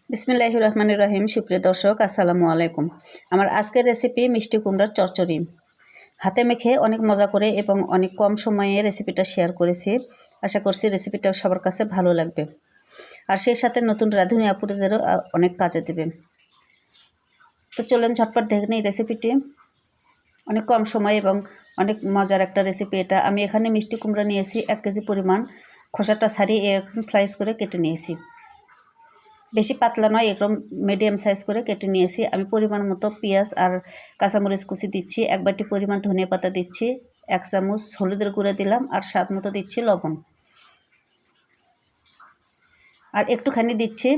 বিসমিল্লাহির রহমানির রহিম। সুপ্রিয় দর্শক, আসসালামু আলাইকুম। আমার আজকের রেসিপি মিষ্টি কুমড়ার চচ্চড়ি। হাতে মেখে অনেক মজা করে এবং অনেক কম সময়ে রেসিপিটা শেয়ার করেছি। আশা করছি রেসিপিটা সবার কাছে ভালো লাগবে, আর সেই সাথে নতুন রাঁধুনি আপুদেরও অনেক কাজে দেবে। তো চলেন ঝটপট দেখে নিই রেসিপিটি। অনেক কম সময় এবং অনেক মজার একটা রেসিপি এটা। আমি এখানে মিষ্টি কুমড়া নিয়েছি 1 কেজি পরিমাণ। খোসাটা ছাড়িয়ে এরকম স্লাইস করে কেটে নিয়েছি। বেশি পাতলা নয়, এরকম মিডিয়াম সাইজ করে কেটে নিয়েছি। আমি পরিমাণ মতো পেঁয়াজ আর কাঁচামরিচ কুচি দিচ্ছি, 1 বাটি পরিমাণ ধনিয়া পাতা দিচ্ছি, 1 চামচ হলুদের গুঁড়ো দিলাম, আর স্বাদ মতো দিচ্ছি লবণ, আর একটুখানি দিচ্ছি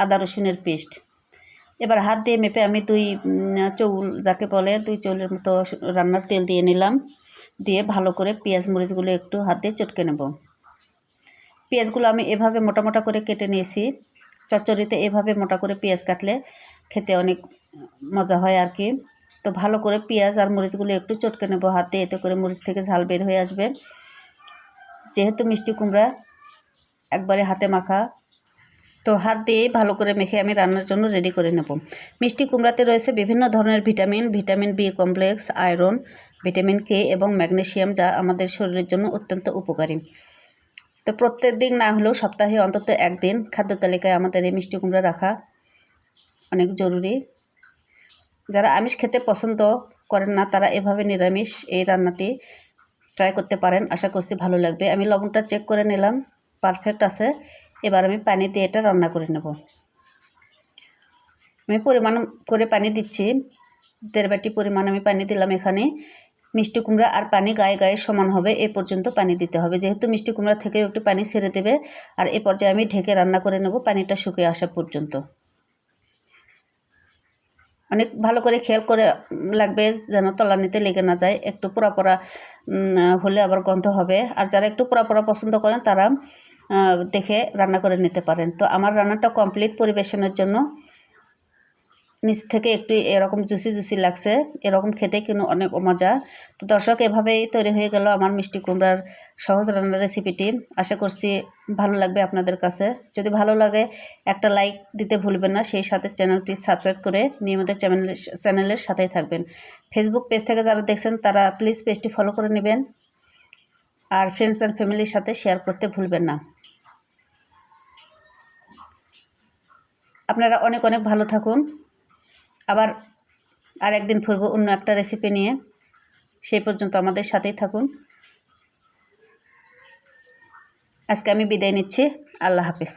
আদা রসুনের পেস্ট। এবার হাত দিয়ে মেপে আমি 2 চৌল, যাকে বলে 2 চৌলের মতো রান্নার তেল দিয়ে নিলাম। দিয়ে ভালো করে পেঁয়াজ মরিচগুলো একটু হাত দিয়ে চটকে নেব। পেঁয়াজগুলো আমি এভাবে মোটা মোটা করে কেটে নিয়েছি। চচ্চড়িতে এভাবে মোটা করে পেঁয়াজ কাটলে খেতে অনেক মজা হয় আর কি। তো ভালো করে পেঁয়াজ আর মরিচগুলো একটু চটকে নেব হাত দিয়ে, এতে করে মরিচ থেকে ঝাল বের হয়ে আসবে। যেহেতু মিষ্টি কুমড়া একবারে হাতে মাখা, তো হাত দিয়ে ভালো করে মেখে আমি রান্নার জন্য রেডি করে নেব। মিষ্টি কুমড়াতে রয়েছে বিভিন্ন ধরনের vitamin B complex, iron, vitamin K এবং ম্যাগনেসিয়াম, যা আমাদের শরীরের জন্য অত্যন্ত উপকারী। তো প্রত্যেক দিন না হলেও সপ্তাহে অন্তত 1 দিন খাদ্য তালিকায় আমাদের এই মিষ্টি কুমড়া রাখা অনেক জরুরি। যারা আমিষ খেতে পছন্দ করেন না, তারা এভাবে নিরামিষ এই রান্নাটি ট্রাই করতে পারেন। আশা করছি ভালো লাগবে। আমি লবণটা চেক করে নিলাম, পারফেক্ট আছে। এবার আমি পানি দিয়ে এটা রান্না করে নেব। আমি পরিমাণ করে পানি দিচ্ছি, 1.5 বাটি পরিমাণ আমি পানি দিলাম এখানে। মিষ্টি কুমড়া আর পানি গায়ে গায়ে সমান হবে, এ পর্যন্ত পানি দিতে হবে। যেহেতু মিষ্টি কুমড়া থেকে একটু পানি ছেড়ে দেবে, আর এ পর্যায়ে আমি ঢেকে রান্না করে নেব পানিটা শুকিয়ে আসা পর্যন্ত। অনেক ভালো করে খেয়াল করে লাগবে যেন তলানিতে লেগে না যায়। একটু পোড়া পোড়া হলে আবার গন্ধ হবে। আর যারা একটু পোড়া পোড়া পছন্দ করেন, তারা দেখে রান্না করে নিতে পারেন। তো আমার রান্নাটা কমপ্লিট। পরিবেশনের জন্য নিচ থেকে একটু এরকম জুসি জুসি লাগছে, এরকম খেতে কিন্তু অনেক মজা। তো দর্শক, এভাবেই তৈরি হয়ে গেল আমার মিষ্টি কুমড়ার সহজ রান্নার রেসিপিটি। আশা করছি ভালো লাগবে আপনাদের কাছে। যদি ভালো লাগে একটা লাইক দিতে ভুলবেন না। সেই সাথে চ্যানেলটি সাবস্ক্রাইব করে নিয়মিত চ্যানেলের সাথেই থাকবেন। ফেসবুক পেজ থেকে যারা দেখছেন, তারা প্লিজ পেজটি ফলো করে নেবেন, আর ফ্রেন্ডস অ্যান্ড ফ্যামিলির সাথে শেয়ার করতে ভুলবেন না। আপনারা অনেক অনেক ভালো থাকুন। আবার একদিন ফিরব অন্য একটা রেসিপি নিয়ে। সেই পর্যন্ত আমাদের সাথেই থাকুন। আজকে আমি বিদায় নিচ্ছি। আল্লাহ হাফেজ।